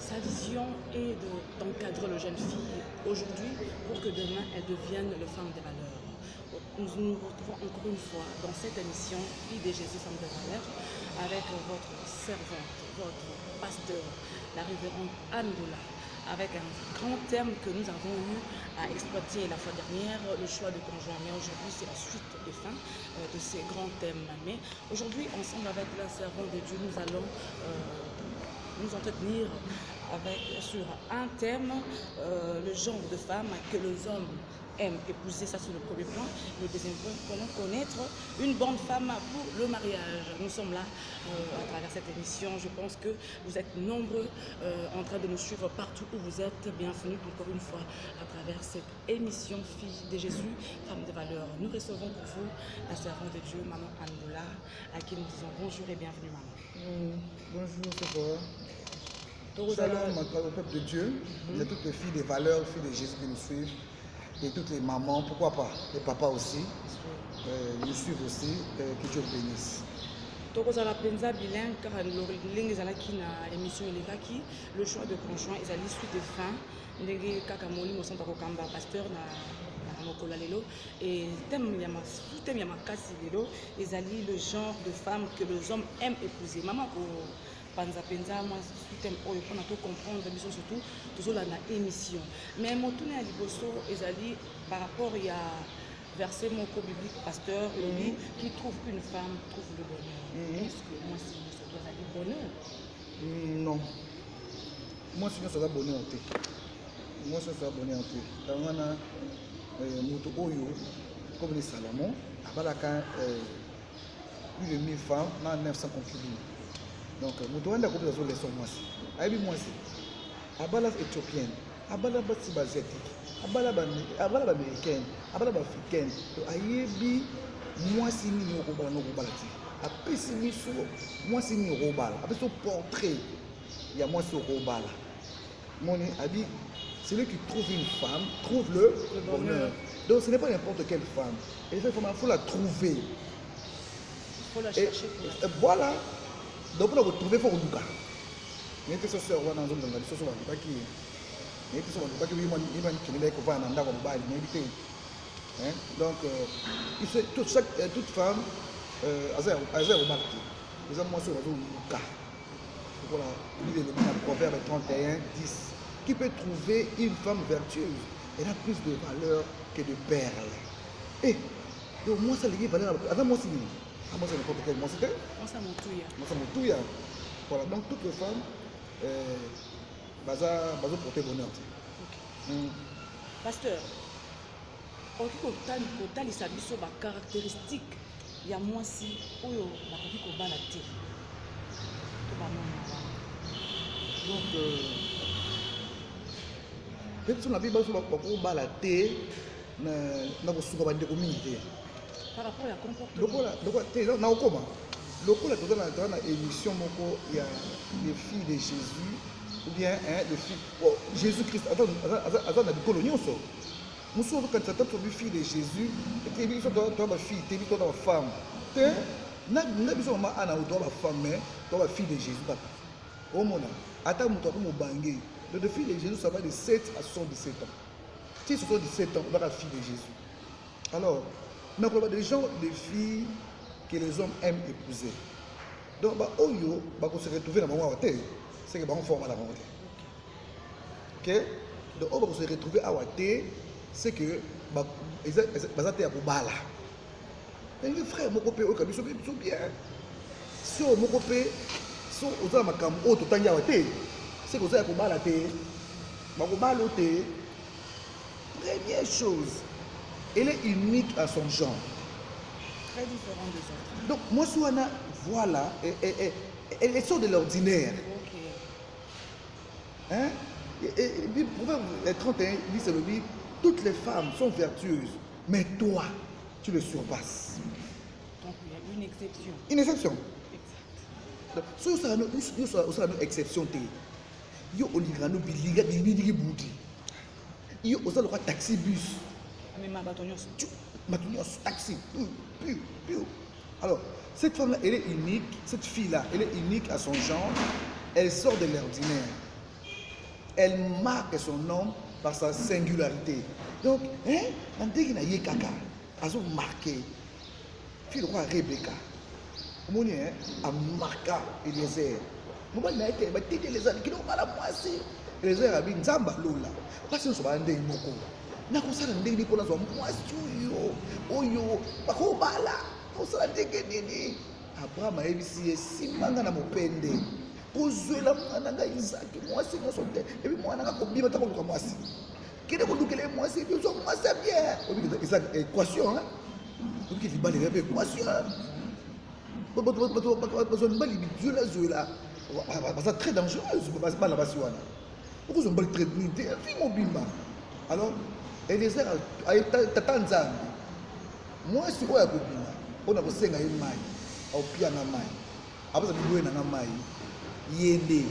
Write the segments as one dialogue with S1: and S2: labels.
S1: Sa vision est d'encadrer le jeune fille aujourd'hui pour que demain elle devienne le femme des valeurs. Nous nous retrouvons encore une fois dans cette émission Fille de Jésus, femme de valeurs, avec votre servante, votre pasteur, la révérende Anne Boula, avec un grand thème que nous avons eu à exploiter la fois dernière, le choix de conjoint. Mais aujourd'hui, c'est la suite de fin de ces grands thèmes. Mais aujourd'hui, ensemble avec la servante de Dieu, nous allons nous entretenir sur un thème, le genre de femme que les hommes aiment épouser. Ça, c'est le premier point. Le deuxième point, comment connaître une bonne femme pour le mariage. Nous sommes là à travers cette émission. Je pense que vous êtes nombreux en train de nous suivre partout où vous êtes. Bienvenue encore une fois à travers cette émission Fille de Jésus, femme de valeur. Nous recevons pour vous la servante de Dieu, Maman Anne Boula, à qui nous disons bonjour et bienvenue, Maman.
S2: Bonjour, c'est quoi? Shalom au peuple de Dieu. Il y a toutes les filles des valeurs, filles de Jésus qui nous suivent. Et toutes les mamans, pourquoi pas, les papas aussi, nous suivent aussi, que Dieu le bénisse.
S1: Tokozala penza bilingue car l'lingue ezalaki na émission elekaki le choix de conjoint ezali suite de fin ndenge kaka molimo santa kokamba pasteur na mokolo lelo et thème ya makasi lelo ezali le genre de femme que les hommes aiment épouser. Maman ko panza penza moi thème oyo mpona to comprendre biso surtout tozolanda émission mais motuna ya liboso ezali par rapport ya verset moko biblique pasteur lui qui trouve une femme trouve le bonheur. Est-ce que moi si ça doit aller bonheur?
S2: Non. Moi si ça va bonheur te. Moi ça va bonheur te. Tangana moto oyo comme les Salomon abalaka plus de 1000 femmes dans 900 concubines. Donc moto wanda ko bezo leçon moi si. Aibi moi si. Abala éthiopienne, abala basi asiatique. Abala américaine, abala africaine. Ayebi moi si ni okobala no kobala ti. Apesi miso moi si ni okobala. Apesi portrait. Il y a moi si okobala. Moni abi celui qui trouve une femme trouve le bonheur. Donc ce n'est pas n'importe quelle femme. Et cette femme, il faut la trouver.
S1: Il faut la chercher.
S2: Voilà. Donc pour la retrouver, il faut Luka. Mais que ce soit dans zone de la situation, il faut qu'il mais que ce soit pas que lui man qui n'est pas en andar au bal, mais donc toute femme azar au bal. Les hommes moi sur Luka. Voilà, il est le proverbe 31 10 qui peut trouver une femme vertueuse. Elle a plus de valeur que de perles. Et donc moi ça les valeur. Avant moi c'est moi c'est n'importe quel moi c'était.
S1: Moi ça moutouya.
S2: Moi ça moutouya. Voilà donc toutes les femmes baza porter bonheur.
S1: Okay. Pasteur, kotalisa biso ba caractéristique ya mwasi oyo bakoki kobala te. To ba mona.
S2: Donc peut-être sur la Bible bakobala te na kosuka bandeko mingi te.
S1: Par rapport à comportement.
S2: Lokola te na okoma. Lokola toza na émission moko ya les filles de Jésus ou bien les filles Jésus-Christ attends na bikolo nyonso. Muso quand ça tape sur les filles de Jésus et que biso toi ma fille, te biso ta femme. Te na biso mama ana ou toi ma femme mais toi ma fille de Jésus papa. Au mona ata muto ko mo bangé. Le fille de Jésus, ça va de 7 à 77 ans. Si 77 ans, on va la fille de Jésus. Alors, nous avons des gens, des filles que les hommes aiment épouser. Donc, oyo, on se retrouve dans le moment où c'est que on forme la rencontre. Ok? Donc, on va se retrouver à Wate, c'est que ils ont été à Boubala. Les frères, mon copain, ils sont bien. Si mon copain, si on a ma cam, on tout à Wate. C'est que vous avez combattu la terre. Première chose, elle est unique à son genre.
S1: Très différent des autres.
S2: Donc, moi, Souana, voilà, elle sort de l'ordinaire.
S1: Ok.
S2: Hein? Et pour les 31, il dit, c'est le dit, toutes les femmes sont vertueuses, mais toi, tu le surpasses.
S1: Donc, il y a une exception.
S2: Une exception.
S1: Exact.
S2: Donc, si vous avez une exception, yo oligano biliga biligi budi yo osalo kwa taxi bus
S1: mais ma batonios
S2: taxi alors cette femme là elle est unique cette fille là elle est unique à son genre elle sort de l'ordinaire elle marque son nom par sa singularité. Donc, on dit qu'il y a kaka, elle a marqué. Fille de roi Rebecca, on a marqué Eliezer. On a été, mais tu les as qui n'ont pas la moitié. Eliezer a dit Nzamba Lola. Parce que nous sommes en train de moko. Na kusala ndenge ko na zo moitié yo. Oyo, bako bala. Kusala ndenge nini. Abraham a ebisi simanga na mopende. Kozwela mwana nga Isaac, moisi nyonso te. Et puis mwana nga kobima ta koluka moisi. Kende kolukele moisi, et puis zo moisi bien. Obi Isaac équation hein. Obi ki libali rebe équation. Bazo mbali zola. C'est très dangereux bala basi wana. Pourquoi zo mbali très nité, fi mobimba. Alors Eliezer a tata nzambe. Moisi oya kobima. On a kosenga ye mai. Au pia na mai. Abaza biboye na mai. Yende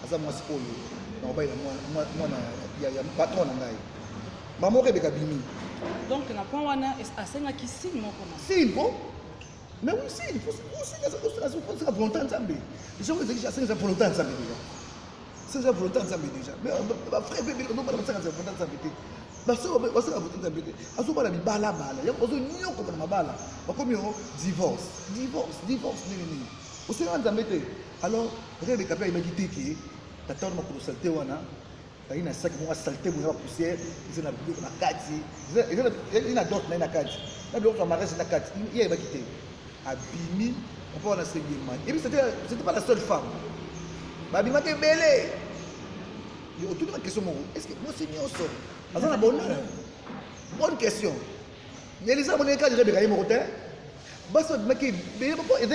S2: asa mwasi oyo na obaila mwana ya patron na ngai mama Rebecca bimi
S1: donc na point wana asenga ki signe moko na
S2: signe bon mais oui signe faut ça volonté nzambe je veux dire ça volonté nzambe déjà c'est ça volonté nzambe déjà mais ba frère bébé on va ça volonté nzambe te parce que on ça volonté nzambe te aso bala mi bala ya ozo nyoko na mabala bakomi yo divorce nini osena nzambe te. Alors, Rebecca a dit que la terre m'a salté wana, il y a un sac qui m'a salté pour la poussière, il y a un kati, il y a d'autres na kati. La d'autres mariage na kati, il y a quitté. Abimi, on peut en enseigner man. Et puis c'était pas la seule femme. Babima était belle. Il y a toute une question est-ce que moi c'est nyonso? Azana la bonne question. Mais les hommes les cas de Rebecca est morte. Basi maki bele papa et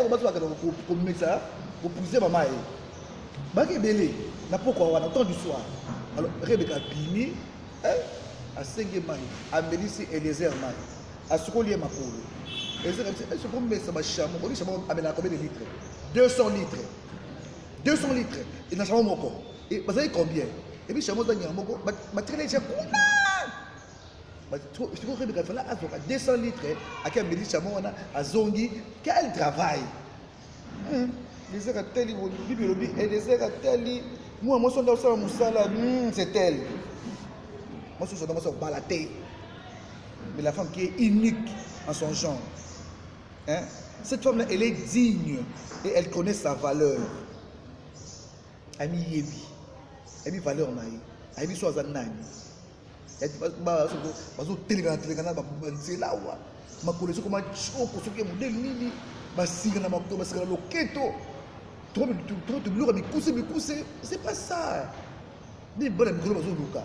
S2: basi bakana ko metsa ko pousser maman e baki bele na pourquoi wana temps du soir alors Rebecca bimi a senge mai a melisi Eliezer mai a sukoli makolo Eliezer est pour mettre sa chamo ko chamo amena combien de litres 200 litres et na chamo moko et vous savez combien et puis chamo dans moko ma traîner j'ai je trouve que Rebecca fait là à 200 litres à quel médit chamona à zongi quel travail les heures à tel bibi et les heures à tel moi son dans ça musala c'est elle moi je suis dans ça balaté mais la femme qui est unique en son genre cette femme là elle est digne et elle connaît sa valeur ami yebi ami valeur naï ami soit nani bazo telekana banzela awa makolo soko machoko soki ya modele nini basinga na makoto basinga na loketo trop de biloko mikuse c'est pas ça ni bonne mikolo bazoluka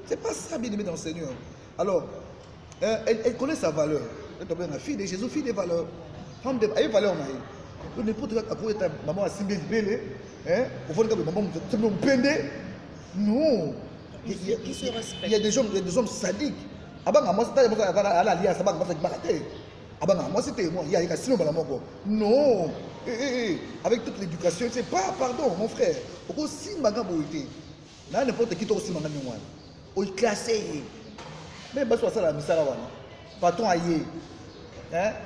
S2: c'est pas ça bien aimé dans le Seigneur. Alors elle connaît sa valeur. Elle est la fille de Jésus, fille des valeurs, femme de valeur naïe. Donc n'importe quoi après ta maman a simbé belé au fond de maman me pende non.
S1: Qui se respecte.
S2: Il y a des hommes sadiques. Abanga moi c'était moi à l'alliance abanga moi c'est balaté. Abanga moi c'était moi il y a Cassino balamoko. Non. Avec toute l'éducation, c'est pas pardon mon frère. Pourquoi si manga boité. Là n'importe qui aussi manga ni wana. O classé. Mais baso ça la misala wana. Patron aye.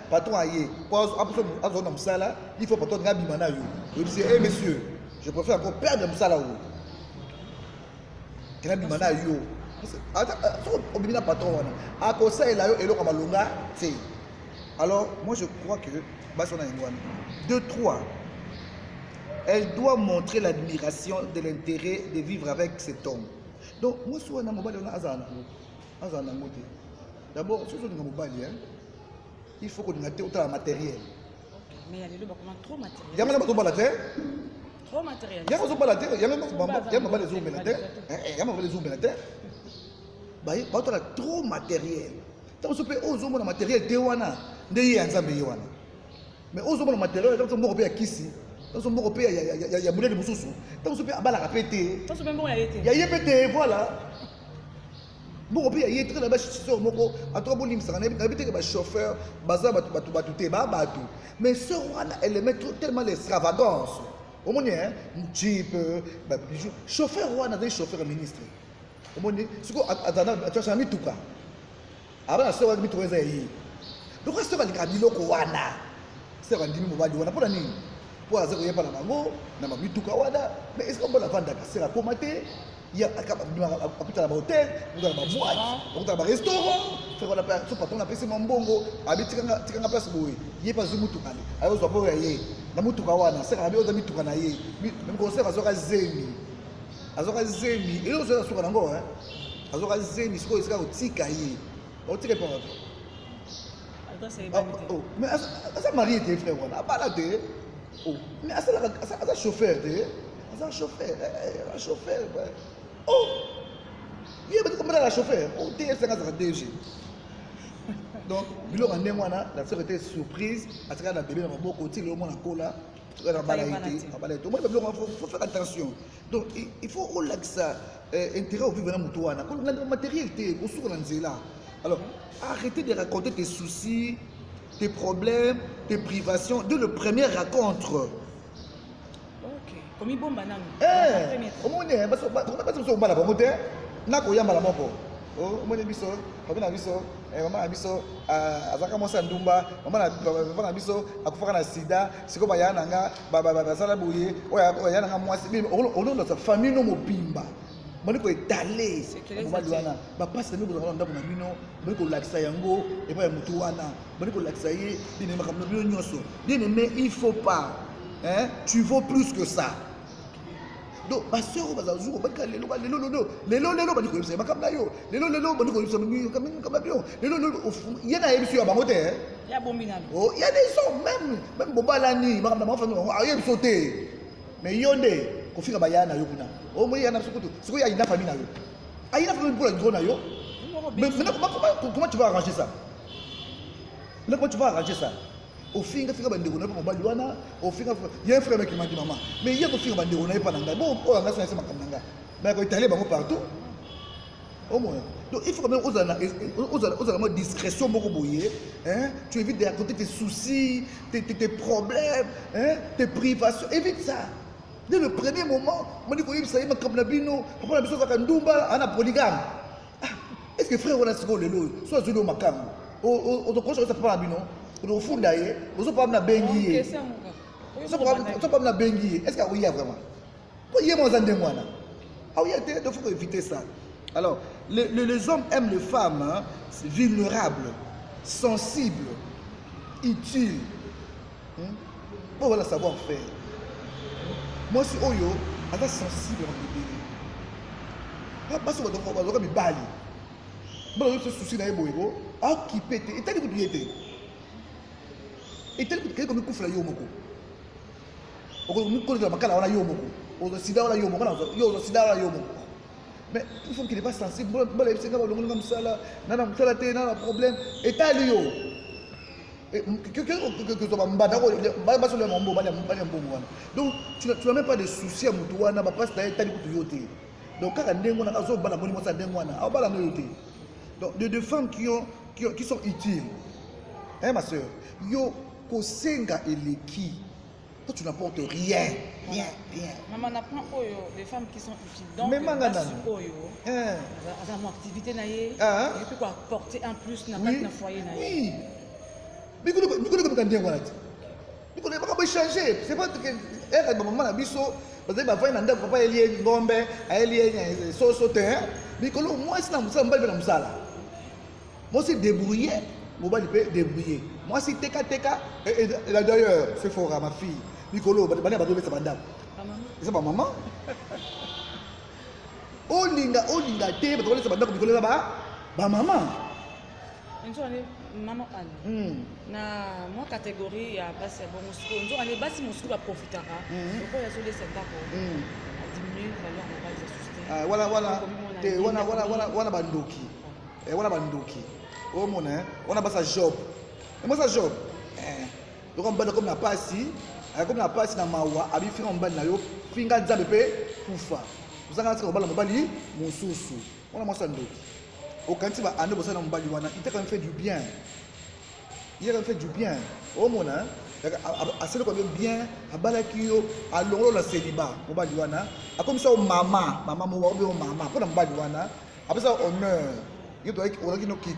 S2: Patron aye. Pour après azona misala, il faut patron ngabi mana yo. Il dit monsieur, je préfère encore perdre misala ou. Mana yo obimina patron wana akosa ela yo eloko malonga te. Alors moi je crois que basona ngwana 2-3 elle doit montrer l'admiration de l'intérêt de vivre avec cet homme. Donc moi soit na mobali on azana ngote d'abord ce sont des mobali il faut qu'on ait autant matériel
S1: mais il y a les deux comment trop matériel
S2: yamana bato balate
S1: trop matériel.
S2: Y'a pas balade, y'a pas les zooms belade, y'a pas les zooms belade. Bah, il y a trop matériel. Tant que tu aux hommes matériel, tu wana, ndeye anzambe wana. Mais aux hommes matériel, tant que tu peux kisi, tant que tu peux y a moulin de mususu, tant que tu peux abala répéter.
S1: Tant que même bon y a été.
S2: Y a pété, voilà. Bon, puis il y a très là-bas sur moko, à trois bonnes ça n'a pas que chauffeur, baza batu batu. Mais ce wana, elle met tellement l'extravagance. Au moins, un jeep, chauffeur roi n'a pas chauffeur ministre. Au moins, ce qu'on a tu as mis tout cas. Avant la soeur a mis tout ça. Donc, la soeur a dit que Wana, c'est un dimi mobile, on a pas d'année. pour aza koyeba na bango na bamituka wana mais est ce que mbona avandaka sera komate ya akuta na bahotel akuta na baboite akuta na barestaurant frère wana mpe so patron apesi mwa mbongo abi tikanga place boye ye mpe azwi mutuka ne ayozwa mpo ya ye na mutuka wana sera abi oza mituka na ye meme kosera azwaka zemi ele ozoya suka nango azwaka zemi sikoyo esika kotika ye otika mpo mais aza marie te frère wana abala te mais aza chauffeur te aza chauffeur oh ye bati komela la chauffeur te esanga azaka DG donc biloko ndenge wana la sœur était surprise atika na bébé na maboko ti lelo mona kola abala te omoni babiloko faut faire attention donc il faut olakisa intérêt ovivre na moto wana kolonga matériel te kosuka na nzela. Alors, arrêtez de raconter tes soucis, tes problèmes, tes privations de la première rencontre.
S1: Ok. Comme il bombe banane.
S2: Au moins, parce que on va la bombe, n'a qu'au yamba la moko. Oh, au moins biso, papa na biso, maman na biso, azaka mosa ndumba, maman na biso, akufaka na sida, siko ba yana nga, ba sala boye, oya yana nga mwasi, on dans sa famille no mobimba. Moni ko étaler mobali wana bapasi na bino ndako na bino moni kolakisa yango epa ya motu wana moni kolakisa ye bino makambo na bino nyonso bien aimé il faut pas hein tu vaux plus que ça donc baseur bazazuko bakala lelo bani koyebisa makambo na yo lelo bani koyebisa makambo na yo lelo yena yebiso ya bango te
S1: ya bombi na
S2: oh ya des sont même bobalani makambo na mafami ayebiso te mais yonde kofika bayana yo kuna o moyi yana sokoto siko ya ina famille na yo aina famille pour la grande na yo mais comment tu vas arranger ça comment tu vas arranger ça au finga bandeko na mobali wana au finga il y a un frère qui m'a dit maman mais il y a ko finga bandeko na pa nanga bon o nga so makambo nanga mais ko italer bango partout au moins donc il faut quand même aux mode discrétion beaucoup boyer hein tu évites de raconter tes soucis tes problèmes hein tes privations évite ça. Dès le premier moment, je me dis que ça y est, comme la bino, papa la biso ka ndumba, ana polygame. Est-ce que frère on a siko lelo, soit zulu makambo. O to koso ça papa la bino, o funda ye, o so papa na bengi ye. So papa na bengi ye. Est-ce qu'il y a vraiment? Pour y mo zande mwana. Ah oui, il faut éviter ça. Alors, les hommes aiment les femmes hein, vulnérables, sensibles, utiles. Pour voilà savoir faire. Moi si oyo ata sensible na bébé basi bazoka mibali bala yo souci na yeboyebo occupé te etali kutu ye te etali kutu kele komi kufula yo moko okomikoleka makala wana yo moko ozosida wana yo moko yo ozosida wana yo moko mais il faut qu'il n'est pas sensible bala yebisenga balongolonga mosala nana mosala te nana problème etali yo donc tu n'as même pas de soucis à Moutouana, ma passe d'ailleurs tali kutuyote. Donc quand on a un bala moni mosa dengwana, a bala noyote. Donc de femmes qui sont utiles. Hein ma soeur, yo kosenga eleki. Toi tu n'apportes rien.
S1: Maman n'apprend les femmes qui sont utiles. Donc
S2: mais mangana.
S1: Hein. Mon activité naie. Et puis quoi apporter un plus na pas na foyer naie.
S2: Oui. Mais vous ne pouvez pas changer. C'est pas que maman a biso, parce que papa il a papa il est ngombe, il est sosote. Mais que moi c'est na musala mbali na musala. Moi c'est débrouiller, mobile peut débrouiller. Moi c'est teka et d'ailleurs c'est fort à ma fille. Nicolo bana ba sa banda. C'est pas maman. Olinga te ba sa banda ko Nicolo ba maman.
S1: Maman Anne. Na moi catégorie ya basi bon musuko nzo ane basi musuko ba profitera. Donc il y a sur les centavos. A diminuer valeur de base assistée.
S2: Voilà bandoki. Voilà bandoki. Oh mon hein, on a pas sa job. Et moi sa job. Donc on bande comme na pasi, comme na pasi na mawa, abi fi on bande na yo, finga nzambe pe kufa. Vous avez dit que bala mobali mususu. On a moi sa ndoki. Au quand tu vas aller bosser dans le bali wana, il t'a quand même fait du bien. Il a quand même fait du bien. Au mon hein, à celle qu'on bien, à balakio, à l'eau la célibat, au bali wana. À comme ça au maman mo wa au maman, pour dans bali wana. Après ça honneur. Il doit être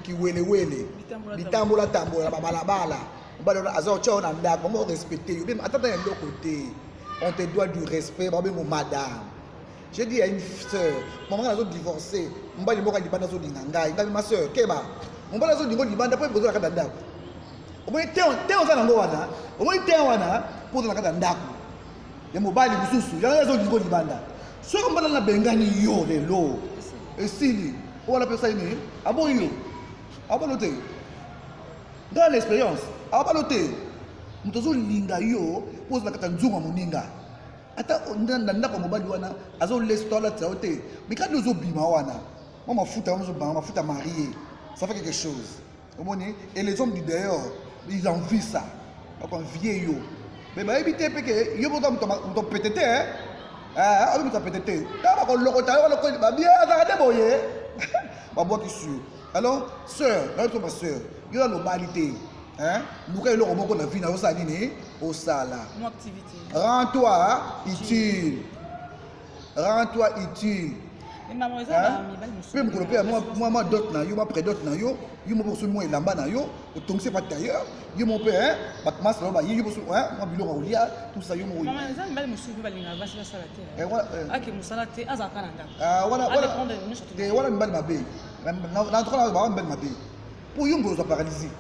S2: qui wele. Bitambola bala. on respecter. Même attends de l'autre côté, on te doit du respect, même madame. J'ai dit à une soeur, maman a divorcé, on va lui dire que ma soeur, Keba, on va lui dire que après poser la carte d'andako. Au moins, t'es en train de au moins, t'es en train de poser la carte d'andako. Il y a mobile, il y a sous, il y a des autres qui banda. Soit on va la bengani yo, les lots, et si, on va la personne, ah bon, yo, ah bon, l'autre. Dans l'expérience, ah bon, l'autre, nous avons linga yo, pose la carte d'andako, moninga. Ata ndanda kwa mobali wana azo l'estola tsaote mais quand nous obima wana moi ma futa marié ça fait quelque chose et les hommes du dehors ils envient ça donc envier yo mais bah éviter que yo on pétété on me pétété ta ba lokota wala ko ba bien ça boye ba bois qui sûr alors sœur notre ma sœur yo la normalité hein nous quand on moko na vie na ça nini au sala
S1: mon activité
S2: rends-toi utile rends-toi utile
S1: mais maman ça
S2: peut me coloper moi d'autres na yo moi près d'autres na yo mo pour moi lamba na yo donc c'est pas d'ailleurs yo mon père ba commence là ba yo pour moi biloko olia tout ça yo mo
S1: maman ça mbali musubi balinga basi basala te ake musala te azaka na ndako
S2: voilà mbali mabe na trop ba mbali mabe pour yo ngo paralysé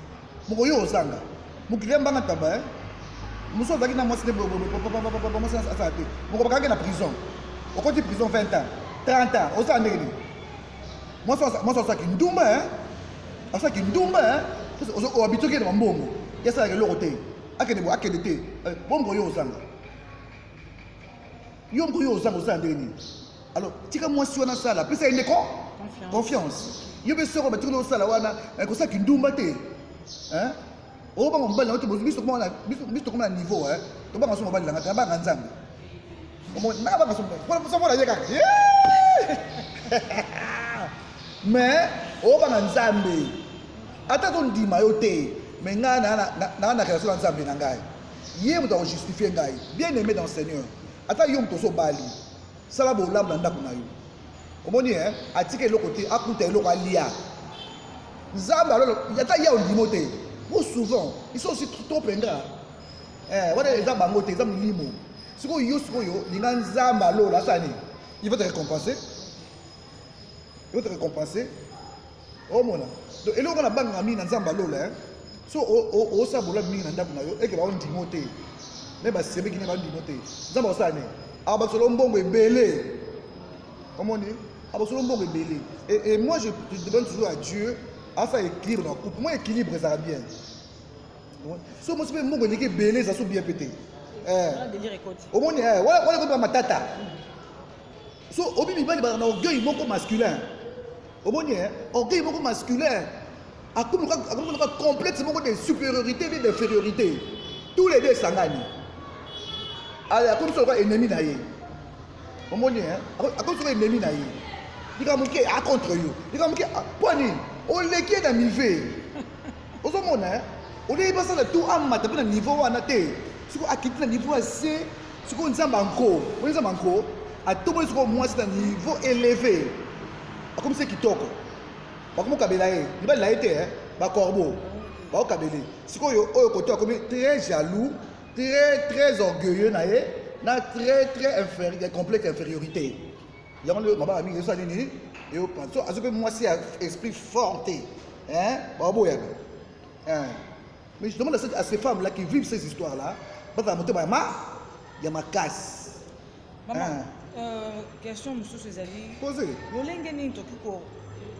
S2: moko yo osanga mokile mbanga taba muso zaki na mwasi mwasi asate moko bakaki na prison okoti prison 20 ans 30 ans osanga ndeni mwasi asaki ndumba o habitué na mbongo yasa ke loko te akende te bongo yo osanga osanga ndeni alors tika mwasi wana sala pesa inde confiance yo be soko batiko osala wana kosaki ndumba te hein o ba mbala na to biso comme niveau hein to ba ngaso mbala ngata ba nganzambe o na ba ngaso mbala yeka mais o ba nganzambe ata to ndima yo te mais ngana na relation na nzambe na ngai ye mo to justifier ngai bien aimé dans le Seigneur ata yo mo to so bali sala bo lamba ndako na yo o moni hein atike lo côté akuta lo alia nzambe alors yata ya ndimo te. Pour souvent, ils sont aussi trop ingrats. Voilà les gens bangotés, les gens limo. Si vous yo, les gens zamba lo la sani, il va te récompenser. Oh mon là. Donc et là on a bang ami dans zamba lo là. So o sa bola mi na ndabu na yo et que ba on dimoté. Mais ba sebe qui n'est pas dimoté. Zamba sani. Aba solo mbongo ebele. Comment on dit? Aba solo mbongo ebele. Et moi je demande toujours à Dieu à ça équilibre dans le couple. Moi équilibre ça va bien. So moi c'est mon bonheur qui belé ça sont bien pété. Au moins voilà comme ma tata. So obi mi bali ba na orgueil moko masculin. Au moins orgueil moko masculin. A comme complexe moko de supériorité et d'infériorité. Tous les deux sangani. Alors comme ça ennemi na yé. Au moins comme ça ennemi na yé. Dika muke a contre yo. Dika muke poni on l'équipe dans niveau. Aux hommes on est passé tout à matin dans niveau wana te. Si on a quitté le niveau assez, si on nzamba encore, à tout le monde moi c'est un niveau élevé. Comme c'est qui toque. Pas comme kabela e. Il va la été hein, ba corbeau. Ba kabela. Si on yo côté comme très jaloux, très orgueilleux na très inférieur, complexe infériorité. Il y a le mama ami ça nini et au pense à ce que moi c'est esprit fort hein babo ya hein mais je demande à ces femmes là qui vivent ces histoires là pas monter il y a ma casse
S1: maman question monsieur Césari
S2: posez
S1: lolenge ni tokiko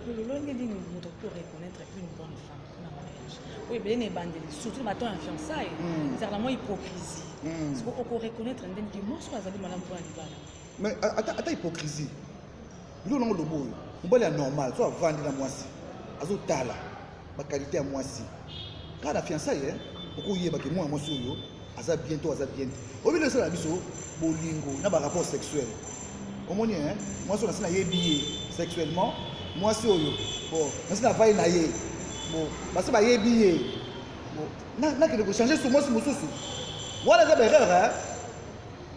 S1: lolenge ni moto pour reconnaître une bonne femme na mariage oui bien les bandes surtout maintenant en fiançailles c'est vraiment hypocrisie c'est pour qu'on reconnaître un des moi soit azali madame pour libala.
S2: Mais attends hypocrisie. Nous non le beau. On va aller normal, soit vendre la moisi. Azo tala. Ma qualité à moisi. Quand la fiançailles hein, beaucoup y est que moi yo, aza bientôt. Au milieu de ça la biso bolingo, na ba rapport sexuel. Au moins hein, moi so na yebi sexuellement, moi si yo. Bon, mais na vai na ye. Bon, parce ba yebi. Bon, na que changer sur moi si mosusu. Voilà des erreurs hein.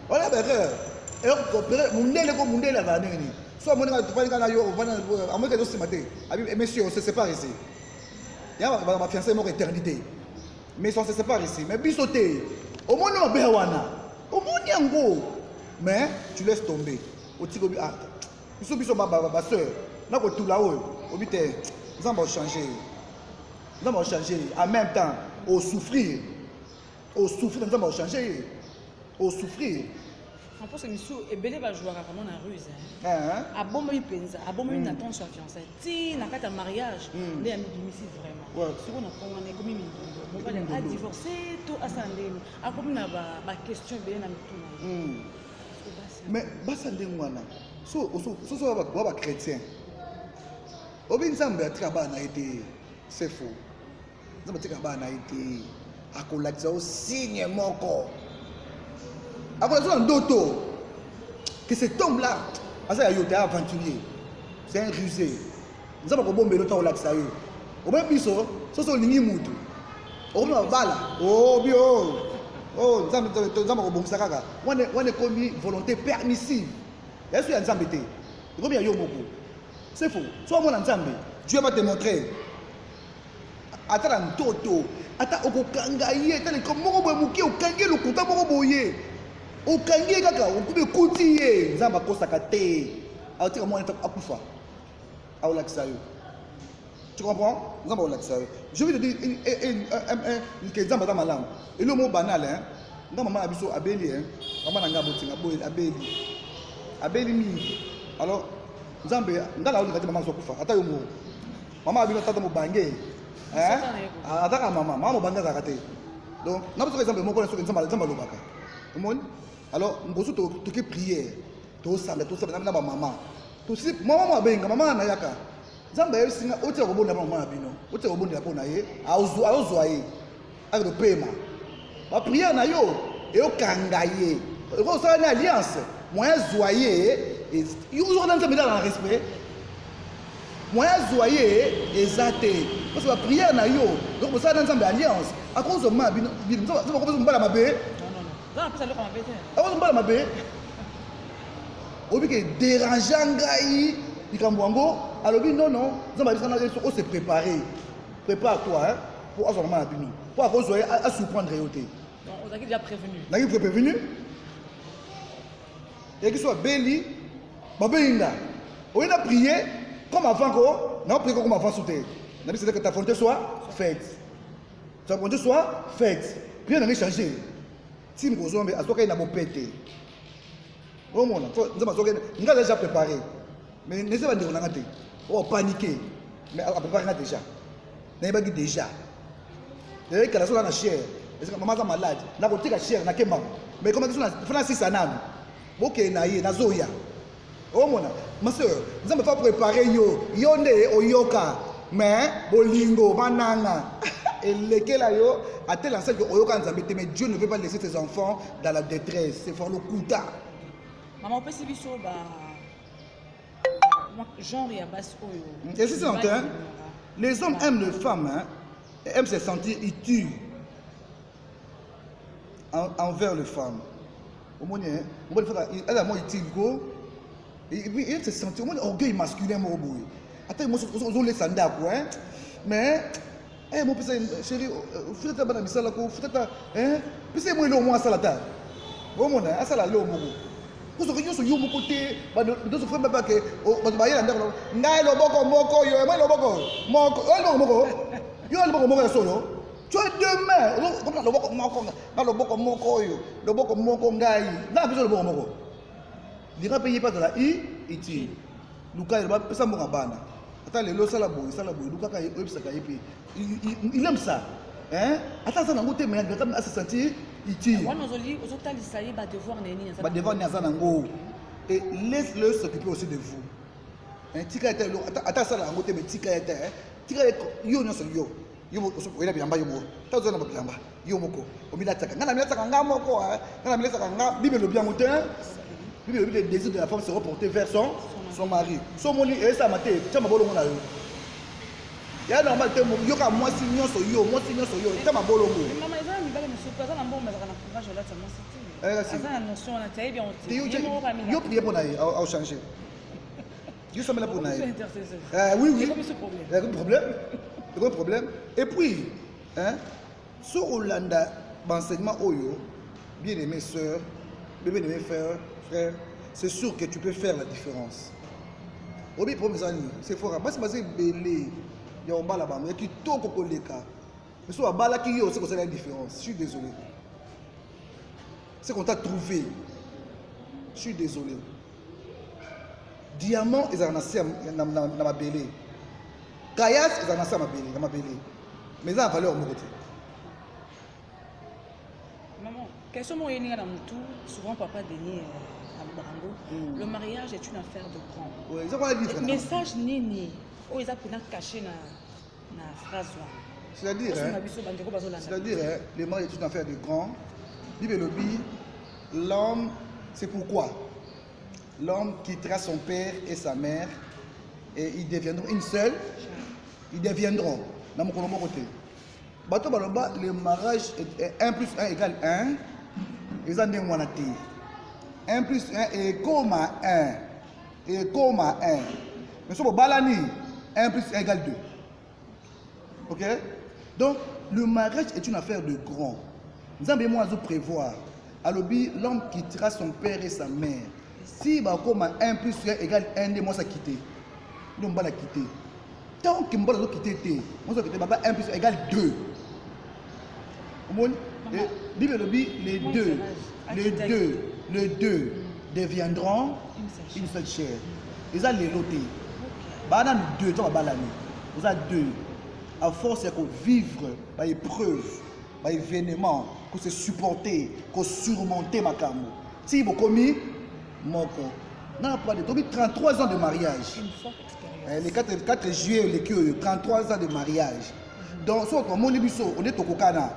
S2: Voilà des erreurs. Et mundele la vanini soit mon nga tufani kana yo vana amwe ke dosi mate abi monsieur on se sépare ici ya ma fiancé mon éternité Mais on se sépare ici. Mais bisoté, au moins on béwana, au moins yango. Mais tu laisses tomber. Au tigobi ah, biso ma soeur, na ko tout là-haut, obite, nous allons changer. Nous allons changer. En même temps, au souffrir, nous allons changer. Au souffrir.
S1: Je pense que monsieur Ebele va jouer vraiment dans la ruse.
S2: Ah
S1: bon, il pensa, bon, il attend sa fiancée. Si na carte mariage, il est ici vraiment. Si on a comme mon père a divorcé, tout a sandé. A comme na ba question Ebele na tout.
S2: Mais basandé mwana. So va chrétien. Obi nzambe atraba na été, c'est faux. Nzambe atraba na été akolakisa au signe moko. Après ça, d'auto, que cet homme-là, c'est un aventurier, c'est un rusé. Nous avons bomber le temps au lac Sayo. Au même biso, ce sont les Nimoutou. Au même bala, oh bio, oh, nous avons bomber ça. On est commis volonté permissive. Est-ce qu'il y a un zambété? Combien il y a beaucoup? C'est faux. Soit mon ensemble, Dieu va te montrer. Attends un toto, attends au kangaye, attends comme mon mouki au kangé le kouta mon boye. Au kangi kaka okubi kutiye nzamba kosaka te aotika mwana akufa aolakisa yo. Tu comprends? Nzamba aolakisa yo. Je vais te dire que nzamba ta malamu elo mo banal hein. Nga mama na biso abeli hein, mama na nga botinga boye abeli mingi. Alors nzambe ngala oli kati mama so kufa ata yo mo mama abino tata mo bange hein, ataka mama mo banga zakate. Donc na biso exemple mo ko so nzamba lobaka. Umoni? Alors, nous avons tout prière, tout ça, na maman. Tout ça, maman benga, maman na yaka. Zamba singa ote robonda maman bino. Ote robonda pona ye, aozoaye. Avec le paiement. Ba prière na yo et o kangaye. Ko ça une alliance. Moyen zoyer et yo zo dans le respect. Moyen zoyer exacté. Parce que la prière na yo, donc ça dans une alliance. À cause de ma bino, ça va commencer mbala mabe.
S1: Non, ça le comme bête.
S2: Ah on mbala mabe. Obi ke déranger ngai, ikamwango, alobi non, zamba bisana on se préparer. Prépare-toi hein pour avoir ma bino. Pour avoir zoyer à surprendre yoté.
S1: Donc on a déjà prévenu.
S2: Na qui prévenu? Et qui soit Béli, Babéinda. On a prié comme avant qu'on, n'a pas prié comme avant sauter. On a dit que ta volonté soit faite. Ta volonté soit faite. Rien n'a changé. Si nous faisons, à ce qu'il n'a pas pété. Au monde, nous avons déjà préparé. Mais ne sais pas dire qu'on a raté. On a paniqué. Mais on a préparé déjà. On a déjà. Il y a des gens qui ont chair. Maman est malade. On a côté la chair, on a kéma. Mais comment on a fait ça? Ok, naïe, nazoya. Oh mon, ma soeur, nous avons pas préparé yo, yonde oyoka, mais bolingo, mananga. Et lequel a yo a tel enseigne que oyoka nzambe, mais Dieu ne veut pas laisser ses enfants dans la détresse. C'est fort le kuta.
S1: Maman, on peut se biso ba genre ya basse oyo.
S2: Et c'est ça, hein? Les hommes aiment les femmes, hein? Aiment se sentir utiles envers les femmes. Au moins, elle a moins utile. Il se sentit au orgueil masculin. Attends, moi, je laisse ça. Mais, mon petit chéri, vous êtes à misala, vous êtes à. Puis c'est moi, le moins à salata. Bon, mon à salala, le mot. Vous savez, vous avez mon côté, vous frères, pas que. Vous voyez la dernière. N'a le boko, moko, yo, moi, le boko. Moko, oh, moko. Yo, le boko, moko, solo. Tu as deux mains. Comme ça, le boko moko, le boko moko, le boko moko ngai. N'a besoin de boko moko. Il ne paye pas de la iti. Luka, il va pas mon abana. Attends, le salabo, Luka, il aime ça. Hein? Attends, ça n'a pas été, mais il a se sentir iti.
S1: Moi, nous allons ça y est, devoir néni.
S2: Devoir néni. Et laisse-le s'occuper aussi de vous. Attends, ça n'a pas été, mais tika était. Tika est yo, non, yo. Yo oila bilamba yo mo tazo na bilamba yo moko omila taka ngana mila taka ngamo ko ngana mila taka ngam bibe lo bien moteur bibe le désir de la femme se reporter vers son mari so moni et ça maté chama bolo ngona yo ya normal te yo ka mwasi nyonso yo chama bolo ngo
S1: maman eza mi bale monsieur kaza na mboma za na courage là tellement c'était ça la notion on a taillé bien on
S2: yo prier pour naï à changer yo sommes là pour naï oui
S1: c'est comme ce problème
S2: problème. Et puis, hein, Sur Olanda, l'enseignement Oyo, bien aimé sœurs, bien aimé frères, c'est sûr que tu peux faire la différence. Obi pour mes amis, c'est fort. Parce que c'est belé, il y a un bal là-bas, mais qui toque au cas. Mais sur la balle qui y a aussi la différence. Je suis désolé. C'est qu'on t'a trouvé. Je suis désolé. Diamant, ils ont naissé dans ma belé. Kayas, ils ont naissé dans ma belé. Mais ça a valeur au côté.
S1: Maman, question moi dans tout, souvent papa Denis à Brango, le mariage est une affaire de grand.
S2: Oui, ils ont quoi dire.
S1: Message nini, oh ils ont caché na phrase.
S2: C'est-à-dire, le mariage est une affaire de grand. L'homme, c'est pourquoi l'homme quittera son père et sa mère et ils deviendront une seule. Ils deviendront. Dans mon côté. Le mariage est 1 plus 1 égale 1. Ils ont des moitiés. 1 plus 1 est comme 1. Et comme 1. Mais sur le balani, 1 plus 1 égale 2. Ok? Donc, le mariage est une affaire de grand. Nous avons besoin de prévoir. Alors, l'homme quittera son père et sa mère. Si comme 1 plus 1 égale 1, moi ça quitter. Donc, on va la quitter. Tant que je vais quitter, moi ça quitter, 1 plus 1 égale 2. Les deux deviendront une seule chair. Ils ont les lotés. Dans deux, vous avez deux. À force de vivre par épreuve, par événement, que se supporter, que surmonter ma camo. Si vous commis, mon corps. Non, pas de 33 ans de mariage.
S1: Une forte expérience.
S2: Les 4 juillet, les 33 ans de mariage. Donc, si on est au Kokana,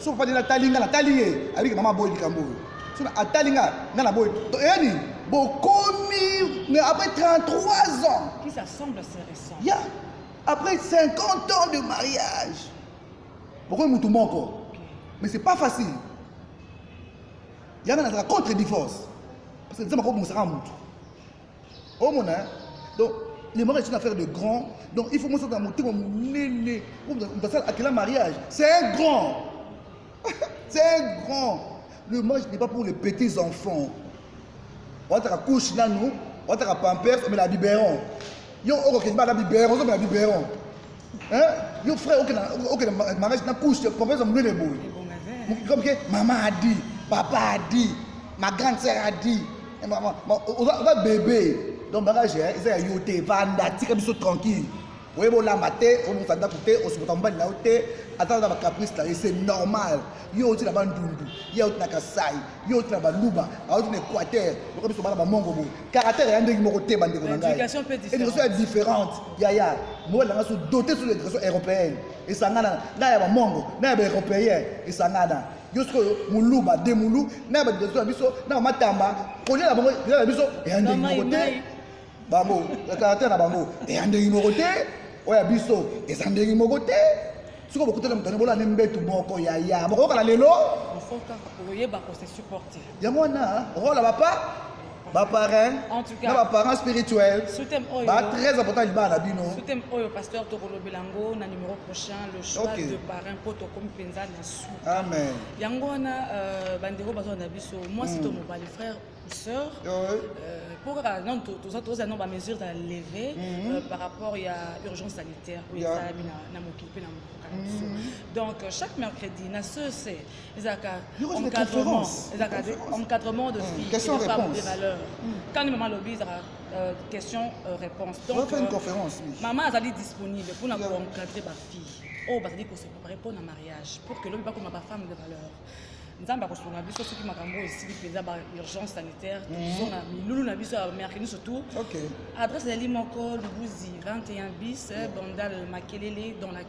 S2: si on pas de la talinga, la talinga, avec maman boy du Cambo. Si on a talinga, la boy. Mais après 33 ans.
S1: Qui ça semble assez récent.
S2: Yeah. Après 50 ans de mariage. Pourquoi il me encore? Mais c'est pas facile. Il y a un contre-divorce. Parce que c'est un peu de donc, les mariages, c'est une affaire de grand. Donc, il faut que ça monter comme néné. À quel mariage? C'est un grand. C'est un grand. Le mariage n'est pas pour les petits enfants. On va couche là, nous. On va pampers, on met la biberon. Yo, on va la biberon, on met la biberon. Hein? Yo, frère, ok, mariage, on couche, pampers, on met les bouilles. Comme que maman a dit, papa a dit, ma grande sœur a dit. On va bébé. Donc, mariage, ils ont yoté, vanda, tika biso tranquille. Vous voyez, on maté, on va s'adapter, on se met en bas de la hauteur, attendre la caprice là, et c'est normal. Yo, tu n'as pas d'undou, yo, tu n'as pas Kassai, yo, tu n'as pas Luba, yo, tu n'as pas Équateur, yo, tu n'as pas Mongo. Caractère est un des mots de
S1: l'éducation peut être différente.
S2: L'éducation est différente. Yaya, moi, on est doté sur l'éducation européenne. Et ça, n'a pas Mongo, n'a pas européen, et ça, n'a Yosko Muluba, Demoulou, n'a pas de l'éducation, n'a pas Matamba, on est là, il y a la biso, et un des mots de Bango, le caractère na bango. Et un des numéros T, oya biso, et un des numéros T. Ce que vous écoutez, vous avez un tout bon, yaya. Vous avez un lélo.
S1: Il faut que se supporter.
S2: Il y a moi, rôle à papa, ma parrain, ma parent spirituel. Très important, il va à la bino.
S1: Soutem Oyo, pasteur Torolo Belango, na numéro prochain, le choix de parrain, poto comme Penza na sou.
S2: Amen.
S1: Yangona, bandero, bazo na biso, moi, c'est ton mobile frère. Sœur, pour non, tous les mesures à lever par rapport à l'urgence sanitaire où ils m'occupé donc chaque mercredi c'est encadrement de filles et de femmes de valeur quand maman lobby question réponse donc
S2: faire une conférence
S1: maman est disponible pour encadrer ma fille oh bah dire qu'on se prépare pour un mariage pour que l'homme pas comme ma femme de valeur. Nous avons besoin de makambo ici l'urgence sanitaire milulu na biso mercredi surtout adresse de Limoko Lubuzi 21 bis Bandal Makelele dans la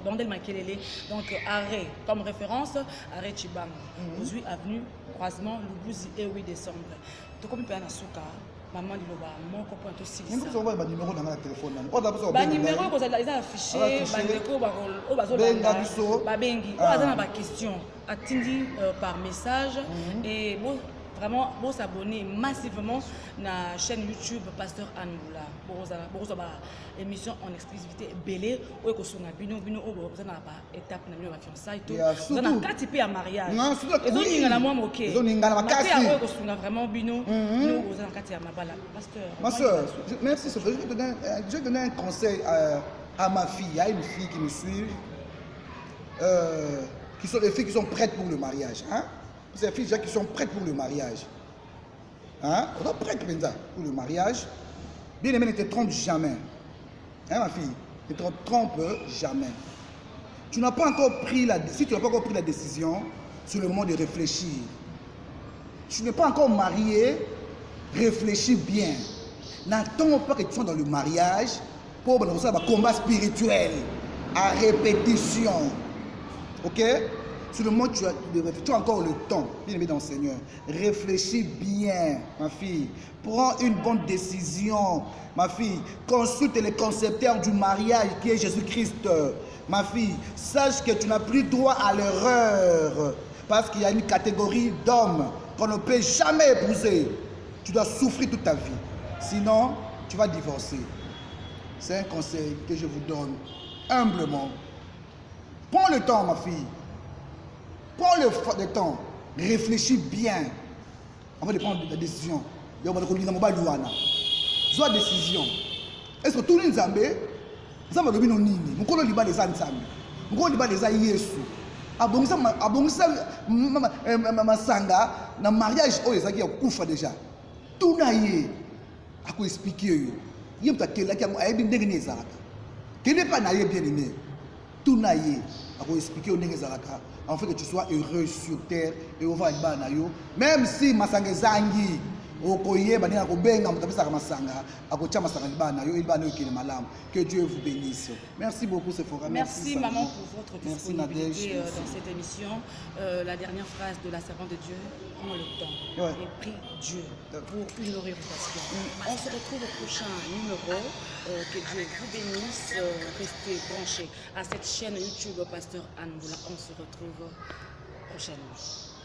S1: Bandel Makelele donc arrêt comme référence arrêt Chibang 18 avenue croisement Lubuzi et 8 décembre to comme na suka maman liloba moko point to 6
S2: on va numéro dans la téléphone
S1: ba numéro ko za affiché bandeko ba o bazo ba bengi o azana ba question atindi par message et bon vraiment pour s'abonner massivement à la chaîne YouTube Pasteur Angoula. Pour émission en exclusivité belé ou que son bino bino au représente la étape na mieux fiançailles tout. Dans un cas typé à mariage. Et donc il y a la moi moqué.
S2: Ils ont une gala
S1: kasi. Vraiment bino nous aux cas à ma bala pasteur.
S2: Ma soeur, merci. Je vais donner un conseil à ma fille. Il y a une fille qui me suit. Qui sont les filles qui sont prêtes pour le mariage. Hein? C'est les filles déjà qui sont prêtes pour le mariage. Hein? On est prêtes pour le mariage. Bien aimé, ne te trompe jamais. Hein, ma fille? Ne te trompe jamais. Tu n'as pas encore pris si tu n'as pas encore pris la décision, c'est le moment de réfléchir. Tu n'es pas encore marié, réfléchis bien. N'attends pas que tu sois dans le mariage pour un combat spirituel à répétition. Ok? Sur le moment tu as encore le temps, bien aimé dans le Seigneur. Réfléchis bien, ma fille. Prends une bonne décision, ma fille. Consulte les concepteurs du mariage qui est Jésus-Christ. Ma fille, sache que tu n'as plus droit à l'erreur. Parce qu'il y a une catégorie d'hommes qu'on ne peut jamais épouser. Tu dois souffrir toute ta vie. Sinon, tu vas divorcer. C'est un conseil que je vous donne humblement. Prends le temps, ma fille. Prends le temps. Réfléchis bien avant de prendre la décision. Soit décision. Est-ce que tout le monde est ça m'a donné nini? Mukolo liba les anzambi. Mukolo liba les ayesu. Abongisa masanga na mariage oyo ezaki ya kufa déjà. Tout na ye ako expliquer yo. Yemta kela ki ayebi ndenge ni ezalaka. Kene pas na ye bien aimé. Tout na ye ako expliquer yo ndenge ezalaka. En fait que tu sois heureux sur terre et on va ba na yo. Même si masanga zangi que Dieu vous bénisse. Merci beaucoup, Sephora.
S1: Merci maman pour votre disponibilité dans cette émission. La dernière phrase de la servante de Dieu, prends le temps et prie Dieu pour une réputation. On se retrouve au prochain numéro. Que Dieu vous bénisse. Restez branchés à cette chaîne YouTube Pasteur Angoula. On se retrouve prochainement.